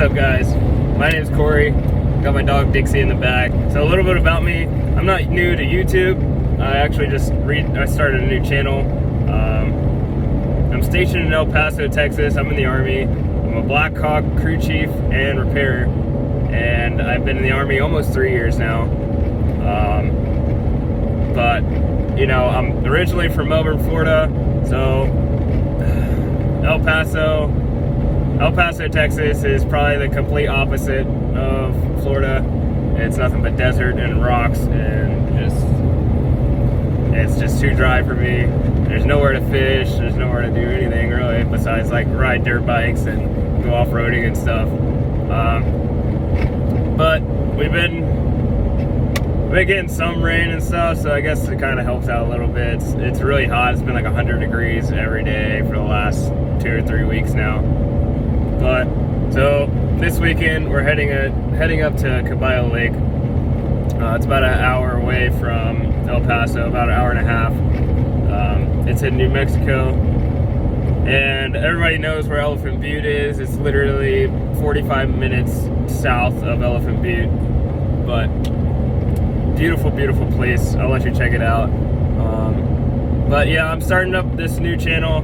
up, guys? My name's Corey. Got my dog Dixie in the back. So a little bit about me. I'm not new to YouTube. I actually I started a new channel. I'm stationed in El Paso, Texas. I'm in the Army. I'm a Black Hawk crew chief and repairer, and I've been in the Army almost 3 years now. But you know, I'm originally from Melbourne, Florida, so El Paso, Texas is probably the complete opposite of Florida. It's nothing but desert and rocks, and it's just too dry for me. There's nowhere to fish, there's nowhere to do anything really besides like ride dirt bikes and go off-roading and stuff. But we've been getting some rain and stuff, so I guess it kind of helps out a little bit. It's really hot. It's been like 100 degrees every day for the last 2 or 3 weeks now. But so this weekend we're heading up to Caballo Lake. It's about an hour away from El Paso, about an hour and a half. It's in New Mexico, and everybody knows where Elephant Butte is. It's literally 45 minutes south of Elephant Butte, but beautiful, beautiful place. I'll let you check it out. But yeah, I'm starting up this new channel,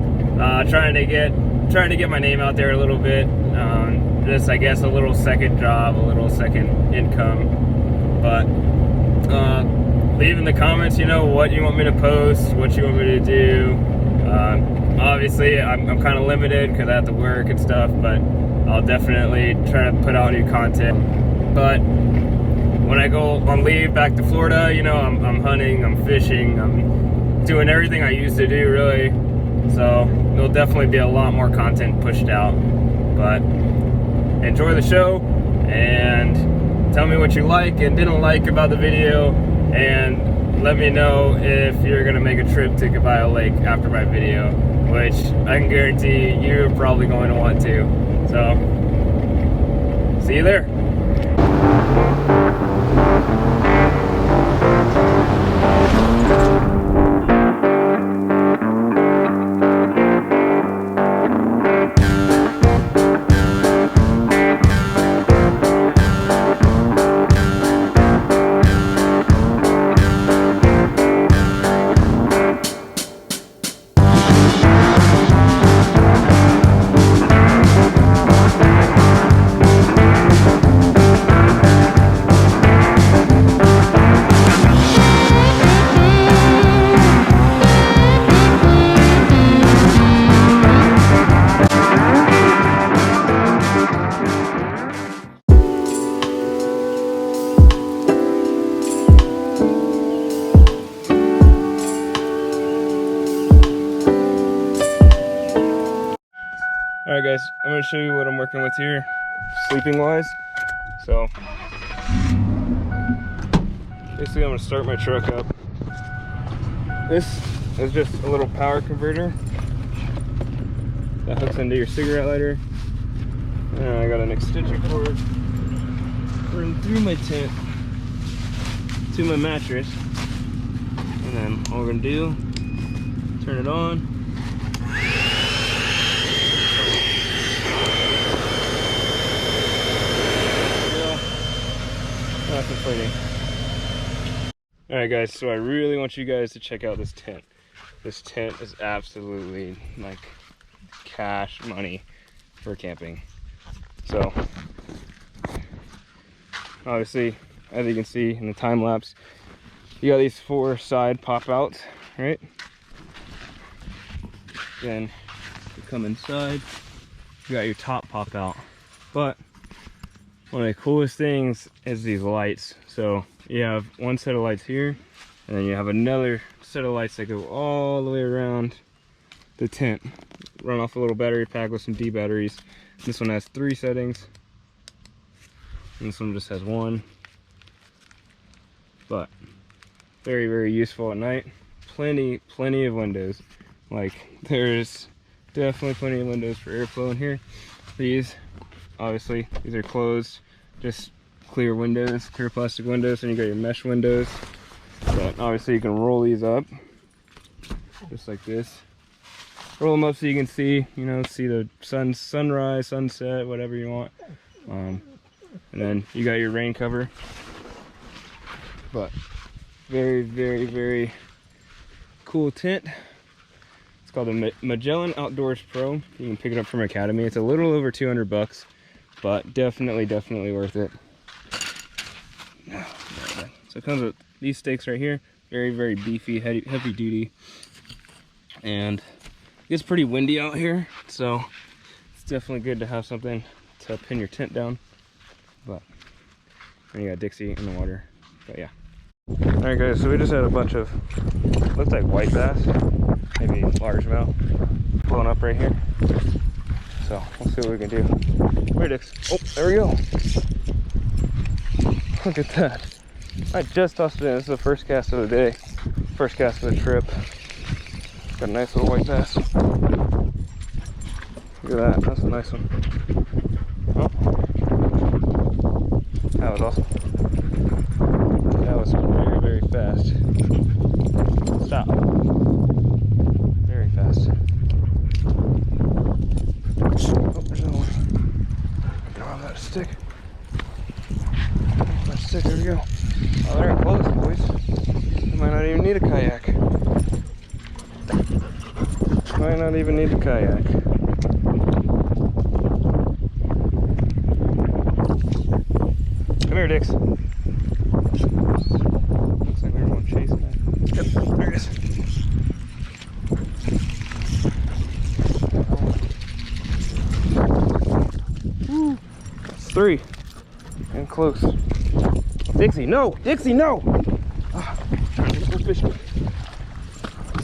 trying to get my name out there a little bit. Just, I guess, a little second job, a little second income. But leave in the comments, you know, what you want me to post, what you want me to do. Obviously, I'm kind of limited because I have to work and stuff, but I'll definitely try to put out new content. But when I go on leave back to Florida, you know, I'm hunting, I'm fishing, I'm doing everything I used to do, really. So there'll definitely be a lot more content pushed out. But enjoy the show, and tell me what you like and didn't like about the video, and let me know if you're gonna make a trip to Caballo Lake after my video, which I can guarantee you're probably going to want to. So see you there. Alright guys, I'm going to show you what I'm working with here, sleeping wise. So, basically I'm going to start my truck up. This is just a little power converter that hooks into your cigarette lighter. And I got an extension cord running through my tent to my mattress. And then all we're going to do, turn it on. Alright guys, so I really want you guys to check out this tent. This tent is absolutely like cash money for camping. So obviously, as you can see in the time lapse, you got these 4 side pop outs, right? Then you come inside, you got your top pop out. But one of the coolest things is these lights. So you have one set of lights here, and then you have another set of lights that go all the way around the tent. Run off a little battery pack with some D batteries. This one has 3 settings, and this one just has 1. But very, very useful at night. Plenty of windows. Like, there's definitely plenty of windows for airflow in here. These, obviously, these are closed, just clear windows, clear plastic windows, and you got your mesh windows. But obviously you can roll these up just like this. Roll them up so you can see, you know, see the sunrise, sunset, whatever you want. And then you got your rain cover. But very, very, very cool tent. It's called the Magellan Outdoors Pro. You can pick it up from Academy. It's a little over 200 bucks, but definitely worth it. So it comes with these stakes right here. Very, very beefy, heavy duty. And it's pretty windy out here, so it's definitely good to have something to pin your tent down. But then you got Dixie in the water. But yeah. All right, guys. So we just had a bunch of, looks like white bass, maybe largemouth, blowing up right here. So we'll see what we can do. Where, Dix? Oh, there we go. Look at that. I just tossed it in. This is the first cast of the day, first cast of the trip. Got a nice little white bass. Look at that. That's a nice one. Oh, that was awesome. That was very, very fast. Stop. Very fast. Oh, there's another one. Oh, that stick. That stick, there we go. Oh, they're in close, boys. You might not even need a kayak. Might not even need a kayak. Come here, Dix. Looks like there's one chasing it. Yep, there it is. Woo. That's 3. And close. Dixie, no! Dixie, no! Trying to get some fish.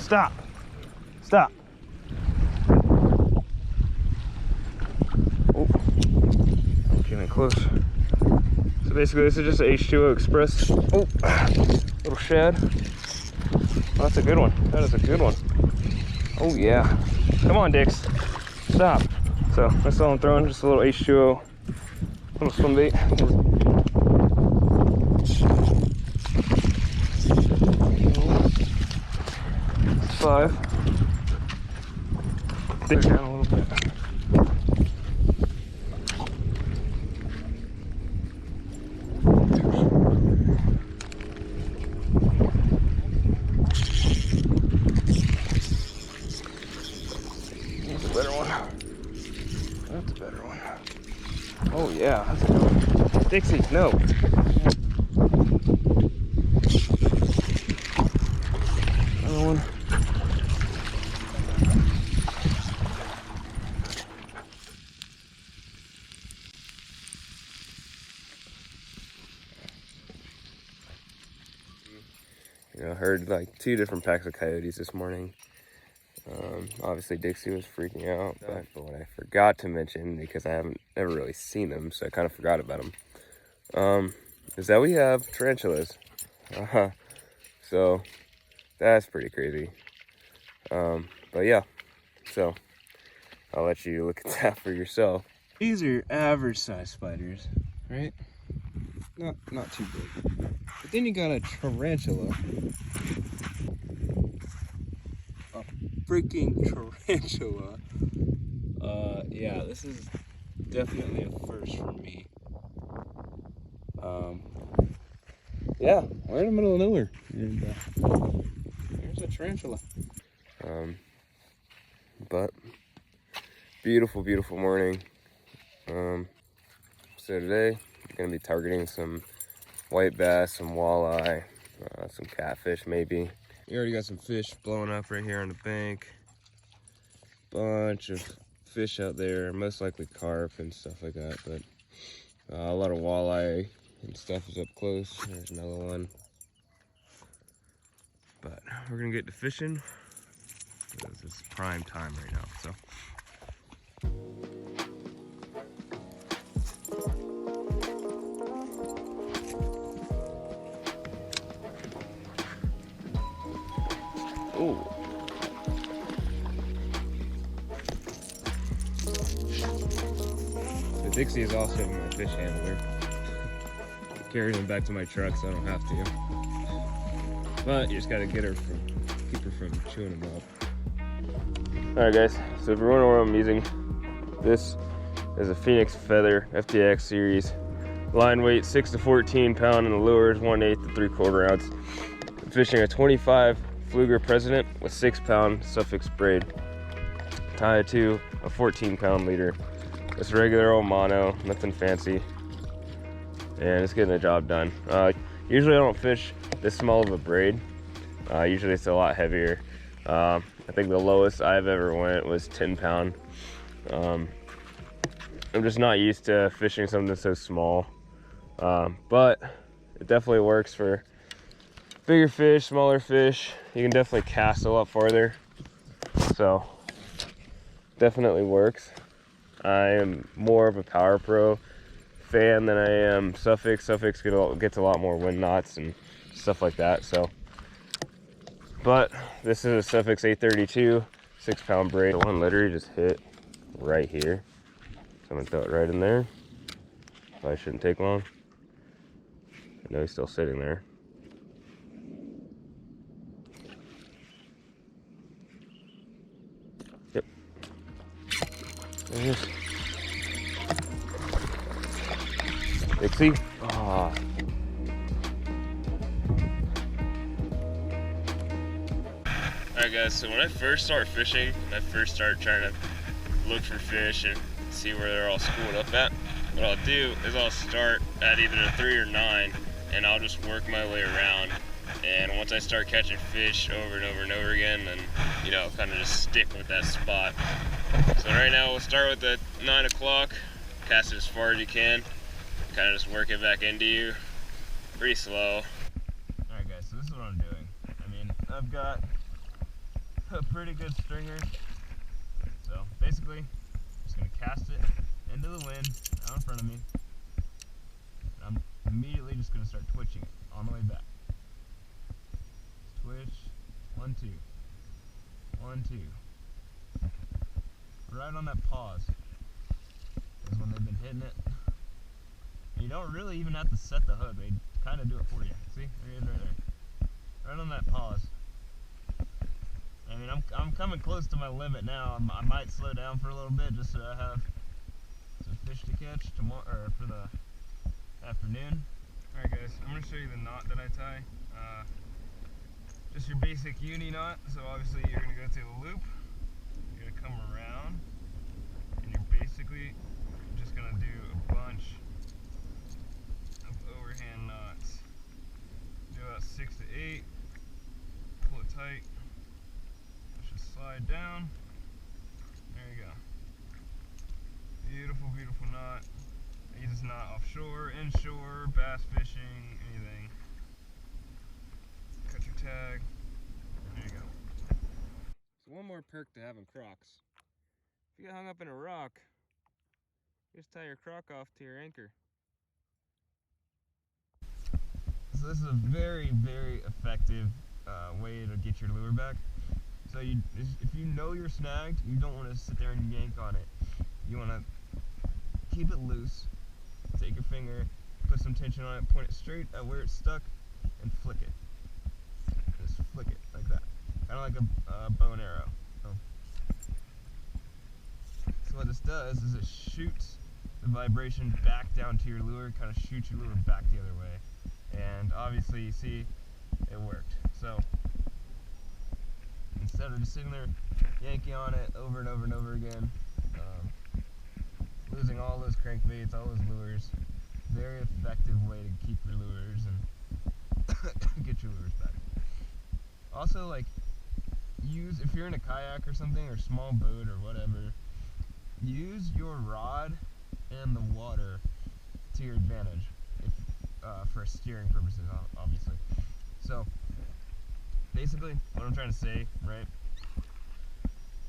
Stop. Stop. Oh, I'm getting close. So basically, this is just an H2O Express. Oh, little shad. Oh, that's a good one. That is a good one. Oh yeah. Come on, Dix. Stop. So that's all I'm throwing. Just a little H2O, little swim bait. 5. Dig down a little bit. That's a better one. That's a better one. Oh yeah, that's a good one. Dixie, no. Another one. I heard like 2 different packs of coyotes this morning. Obviously Dixie was freaking out, but what I forgot to mention, because I haven't ever really seen them, so I kind of forgot about them, is that we have tarantulas. So that's pretty crazy. But yeah, so I'll let you look at that for yourself. These are average size spiders, right? Not too big. But then you got a tarantula. A freaking tarantula. Yeah, this is definitely a first for me. Yeah, we're in the middle of nowhere. And there's a tarantula. But beautiful, beautiful morning. So today I'm gonna be targeting some white bass, some walleye, some catfish maybe. You already got some fish blowing up right here on the bank. Bunch of fish out there, most likely carp and stuff like that, but a lot of walleye and stuff is up close. There's another one. But we're gonna get to fishing because it's prime time right now, so. Oh. The Dixie is also my fish handler. I carry them back to my truck so I don't have to. But you just gotta get her from, keep her from chewing them up. Alright guys, so if you're wondering why I'm using this is a Phoenix Feather FTX series. Line weight 6 to 14 pound, and the lure is 1/8 to 3/4 ounce. I'm fishing a 25 Fluger President with 6-pound Suffolk braid, tied to a 14-pound leader. It's regular old mono, nothing fancy, and it's getting the job done. Usually I don't fish this small of a braid. Usually it's a lot heavier. I think the lowest I've ever went was 10-pound. I'm just not used to fishing something so small, but it definitely works for bigger fish, smaller fish. You can definitely cast a lot farther, so definitely works. I am more of a Power Pro fan than I am Suffolk. Suffolk gets a lot more wind knots and stuff like that. So, but this is a Suffolk 832 6-pound braid. The one literally just hit right here, so I'm gonna throw it right in there. Probably shouldn't take long. I know he's still sitting there. Yep. There it is. Dixie. Ah. Alright guys, so when I first start fishing, I first start trying to look for fish and see where they're all schooled up at, what I'll do is I'll start at either a 3 or 9, and I'll just work my way around. And once I start catching fish over and over and over again, then, you know, kind of just stick with that spot. So right now we'll start with the 9 o'clock, cast it as far as you can, kind of just work it back into you, pretty slow. Alright guys, so this is what I'm doing. I mean, I've got a pretty good stringer, so basically, I'm just going to cast it into the wind, out in front of me, and I'm immediately just going to start twitching it on the way back. Twitch, 1, 2, 1, 2. Right on that pause is when they've been hitting it. You don't really even have to set the hook, they kind of do it for you. See, there he is right there. Right on that pause. I mean, I'm coming close to my limit now. I might slow down for a little bit just so I have some fish to catch tomorrow, or for the afternoon. Alright guys, I'm going to show you the knot that I tie. Just your basic uni knot. So obviously you're going to go through the loop, you're going to come around, and you're basically just going to do a bunch of overhand knots. Do about 6 to 8, pull it tight, just slide down, there you go. Beautiful, beautiful knot. Use this knot offshore, inshore, bass fishing, anything. Cut your tag, there you go. So one more perk to having Crocs. If you get hung up in a rock, just tie your Croc off to your anchor. So this is a very, very effective way to get your lure back. So if you know you're snagged, you don't want to sit there and yank on it. You want to keep it loose, take your finger, put some tension on it, point it straight at where it's stuck, and flick it. Just flick it like that, kind of like a bow and arrow. So what this does is it shoots the vibration back down to your lure, kind of shoots your lure back the other way. And obviously you see it worked. So instead of just sitting there yanking on it over and over and over again, losing all those crankbaits, all those lures, very effective way to keep your lures and get your lures back. Also, like, if you're in a kayak or something, or small boat or whatever, use your rod and the water to your advantage, for steering purposes, obviously. So basically what I'm trying to say, right,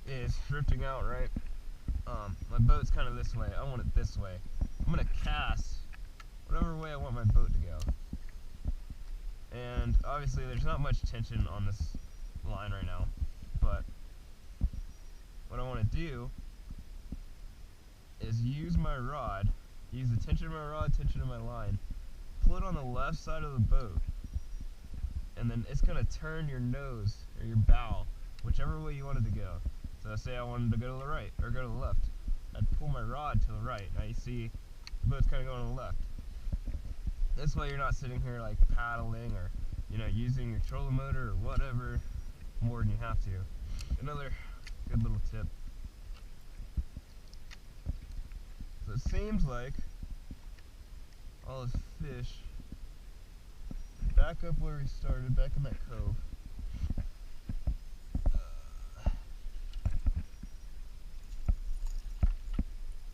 is drifting out, right? My boat's kind of this way, I want it this way. I'm going to cast whatever way I want my boat to go. And obviously there's not much tension on this line right now, but what I want to do is use my rod, use the tension of my rod, tension of my line, pull it on the left side of the boat, and then it's going to turn your nose or your bow whichever way you want it to go. So say I wanted to go to the right or go to the left, I'd pull pull my rod to the right. Now you see the boat's kind of going to the left. This way you're not sitting here like paddling or, you know, using your trolling motor or whatever more than you have to. Another good little tip. So it seems like all this fish back up where we started, back in that cove.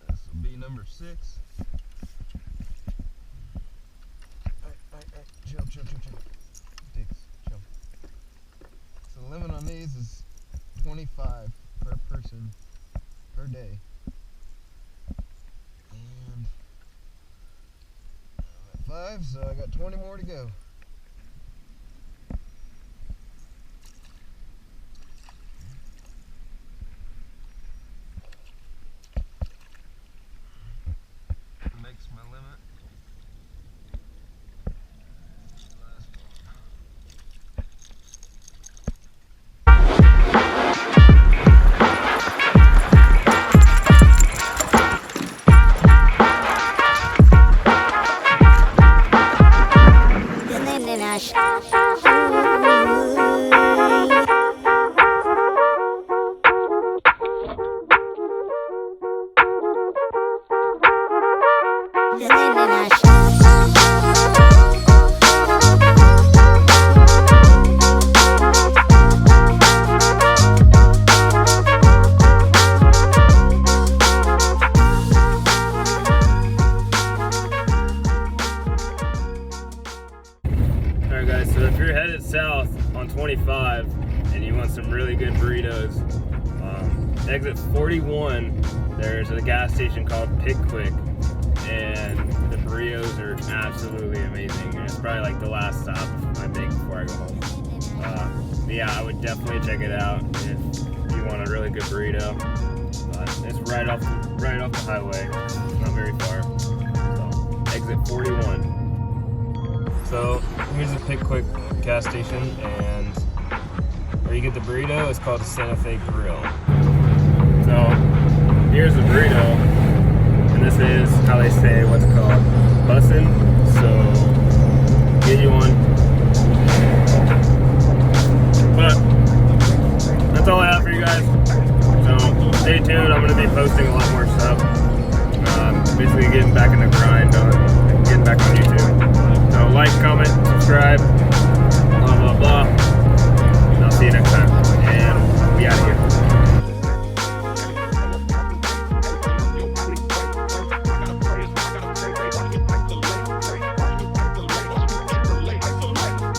This will be number 6. Chill. Dicks, chill. So the limit on these is 25 per person per day. And I'm at 5, so I got 20 more to go. Makes my limit. Alright guys, so if you're headed south on 25 and you want some really good burritos, exit 41, there's a gas station called Pickwick, and the burritos are absolutely amazing, and it's probably like the last stop I make before I go home. But yeah, I would definitely check it out if you want a really good burrito. It's right off the highway, not very far. So exit 41. So here's the Pickwick gas station, and where you get the burrito is called the Santa Fe Grill. So here's the burrito, and this is how they say what's called bussin'. So get you one.